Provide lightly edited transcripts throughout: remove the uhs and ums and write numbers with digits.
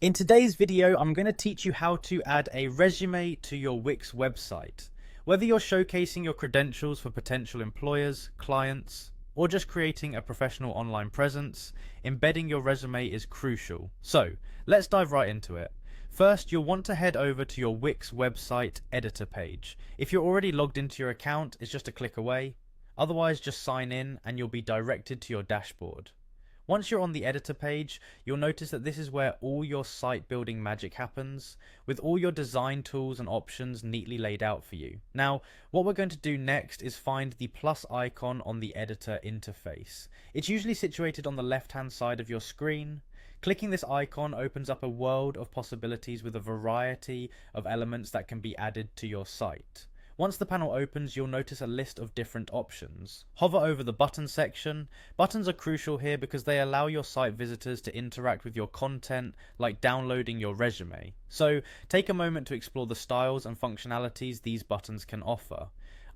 In today's video, I'm going to teach you how to add a resume to your Wix website. Whether you're showcasing your credentials for potential employers, clients, or just creating a professional online presence, embedding your resume is crucial. So, let's dive right into it. First, you'll want to head over to your Wix website editor page. If you're already logged into your account, it's just a click away. Otherwise, just sign in and you'll be directed to your dashboard. Once you're on the editor page, you'll notice that this is where all your site building magic happens, with all your design tools and options neatly laid out for you. Now, what we're going to do next is find the plus icon on the editor interface. It's usually situated on the left-hand side of your screen. Clicking this icon opens up a world of possibilities with a variety of elements that can be added to your site. Once the panel opens, you'll notice a list of different options. Hover over the button section. Buttons are crucial here because they allow your site visitors to interact with your content, like downloading your resume. So take a moment to explore the styles and functionalities these buttons can offer.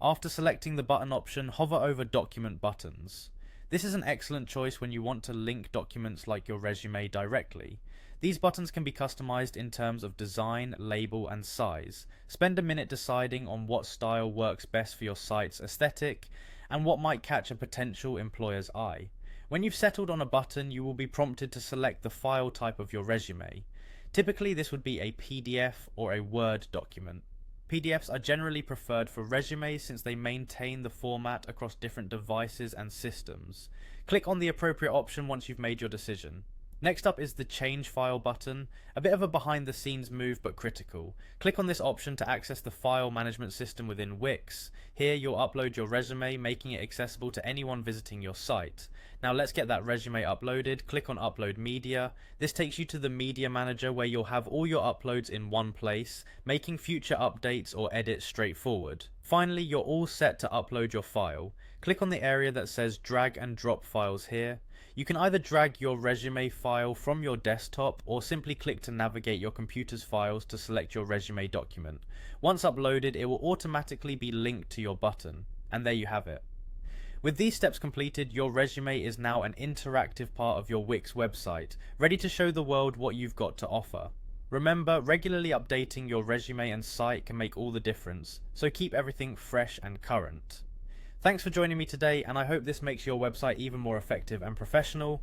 After selecting the button option, hover over Document Buttons. This is an excellent choice when you want to link documents like your resume directly. These buttons can be customized in terms of design, label, and size. Spend a minute deciding on what style works best for your site's aesthetic and what might catch a potential employer's eye. When you've settled on a button, you will be prompted to select the file type of your resume. Typically, this would be a PDF or a Word document. PDFs are generally preferred for resumes since they maintain the format across different devices and systems. Click on the appropriate option once you've made your decision. Next up is the Change File button, a bit of a behind the scenes move but critical. Click on this option to access the file management system within Wix. Here you'll upload your resume, making it accessible to anyone visiting your site. Now let's get that resume uploaded. Click on Upload Media. This takes you to the Media Manager where you'll have all your uploads in one place, making future updates or edits straightforward. Finally, you're all set to upload your file. Click on the area that says Drag and Drop Files here. You can either drag your resume file from your desktop or simply click to navigate your computer's files to select your resume document. Once uploaded, it will automatically be linked to your button. And there you have it. With these steps completed, your resume is now an interactive part of your Wix website, ready to show the world what you've got to offer. Remember, regularly updating your resume and site can make all the difference, so keep everything fresh and current. Thanks for joining me today, and I hope this makes your website even more effective and professional.